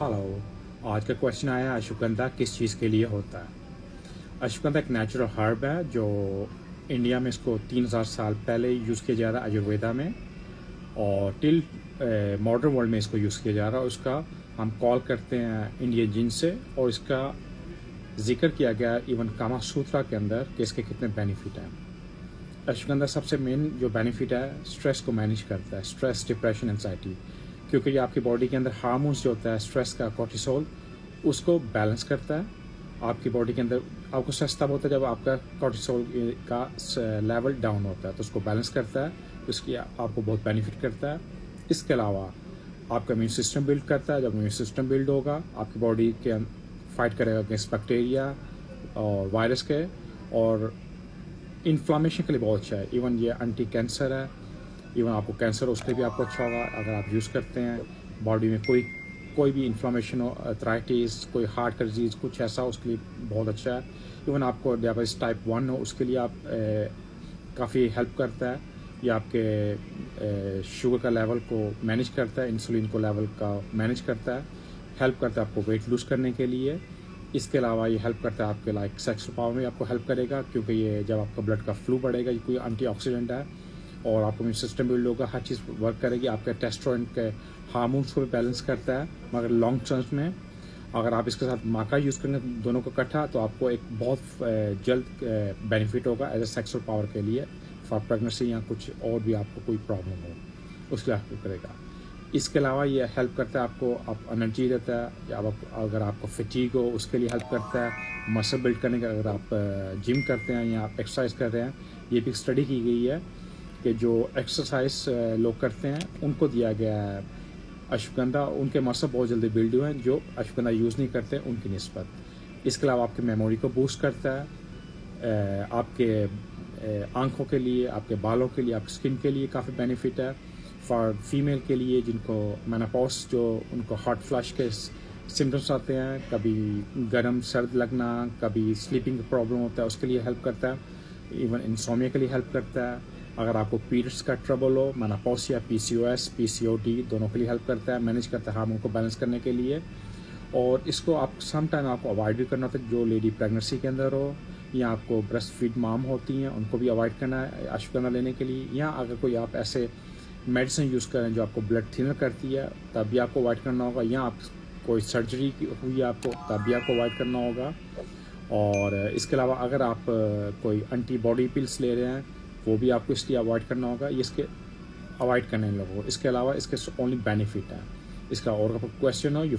Hello. आज का question आया, अश्वगंधा किस चीज़ के लिए होता है। अश्वगंधा एक नेचुरल हर्ब है जो इंडिया में इसको 3000 साल पहले यूज़ किया जा रहा है आयुर्वेदा में, और टिल मॉडर्न वर्ल्ड में इसको यूज़ किया जा रहा है। उसका हम कॉल करते हैं इंडियन जिन से, और इसका जिक्र किया गया इवन कामा सूत्रा के अंदर कि इसके कितने बेनिफिट हैं। अश्वगंधा सबसे मेन जो बेनिफिट है, स्ट्रेस को मैनेज करता है, स्ट्रेस, डिप्रेशन, एंजाइटी, क्योंकि ये आपकी बॉडी के अंदर हार्मोन्स जो होता है स्ट्रेस का, कोर्टिसोल, उसको बैलेंस करता है। आपकी बॉडी के अंदर आपको स्ट्रेस तब होता है जब आपका कोर्टिसोल का लेवल डाउन होता है, तो उसको बैलेंस करता है, तो इसकी आपको बहुत बेनिफिट करता है। इसके अलावा आपका इम्यून सिस्टम बिल्ड करता है। जब इम्यून सिस्टम बिल्ड होगा, आपकी बॉडी के फाइट करेगा अगेंस्ट बैक्टीरिया और वायरस के, और इन्फ्लामेशन के लिए बहुत अच्छा है। इवन ये एंटी कैंसर है, इवन आपको कैंसर हो उसके भी आपको अच्छा होगा अगर आप यूज़ करते हैं। बॉडी में कोई भी इन्फ्लामेशन हो, अर्थराइटिस, कोई हार्ट का डिजीज़, कुछ ऐसा, उसके लिए बहुत अच्छा है। इवन आपको डायबिटीज टाइप 1 हो, उसके लिए आप काफ़ी हेल्प करता है। ये आपके शुगर का लेवल को मैनेज करता है, इंसुलिन को लेवल का मैनेज करता है, हेल्प करता है आपको वेट लूज़ करने के लिए। इसके अलावा ये हेल्प करता है आपके लाइक सेक्सुअल पावर में आपको हेल्प करेगा, क्योंकि ये जब आपका ब्लड का फ्लो बढ़ेगा, ये कोई एंटीऑक्सीडेंट है, और आपको इम्यून सिस्टम बिल्ड होगा, हर चीज़ वर्क करेगी। आपके टेस्टोस्टेरोन के हार्मोन्स को भी बैलेंस करता है। मगर लॉन्ग टर्म में अगर आप इसके साथ माका यूज़ करेंगे दोनों को इकट्ठा, तो आपको एक बहुत जल्द बेनिफिट होगा एज ए सेक्सुअल पावर के लिए, फॉर प्रेगनेंसी या कुछ और भी आपको कोई प्रॉब्लम हो, उसके लिए हेल्प करेगा। इसके अलावा ये हेल्प करता है आपको, आप एनर्जी देता है, या अगर आपको फिटीग हो उसके लिए हेल्प करता है, मसल बिल्ड करने का। अगर आप जिम करते हैं या आप एक्सरसाइज कर रहे हैं, ये भी स्टडी की गई है कि जो एक्सरसाइज लोग करते हैं उनको दिया गया है अश्वगंधा, उनके मसल बहुत जल्दी बिल्ड हुए हैं जो अश्वगंधा यूज़ नहीं करते उनकी निस्बत। इसके अलावा आपकी मेमोरी को बूस्ट करता है, आपके आँखों के लिए, आपके बालों के लिए, आपकी स्किन के लिए काफ़ी बेनिफिट है। फॉर फीमेल के लिए जिनको मेनोपॉज, जो उनको हॉट फ्लश के सिम्टम्स आते हैं, कभी गर्म सर्द लगना, कभी स्लीपिंग प्रॉब्लम होता है, उसके लिए हेल्प करता है। इवन इंसोमिया के लिए हेल्प करता है। अगर आपको पीरियड्स का ट्रबल हो, मेनोपॉज या PCOS, PCOD, दोनों के लिए हेल्प करता है, मैनेज करता है हार्मोन को बैलेंस करने के लिए। और इसको आप सम टाइम आपको अवॉइड भी करना होता है, जो लेडी प्रेगनेंसी के अंदर हो, या आपको ब्रेस्ट फीड माम होती हैं, उनको भी अवॉइड करना है अश्वगंधा लेने के लिए। या अगर कोई आप ऐसे मेडिसिन यूज़ करें जो आपको ब्लड थिनर करती है, तब भी आपको अवॉइड करना होगा। या आप कोई सर्जरी हुई है आपको, तब भी आपको अवॉइड करना होगा। और इसके अलावा अगर आप कोई एंटीबॉडी पिल्स ले रहे हैं, वो भी आपको इसलिए अवॉइड करना होगा। ये इसके अवॉइड करने लोगों को। इसके अलावा इसके ओनली बेनिफिट है। इसका और क्वेश्चन हो, यू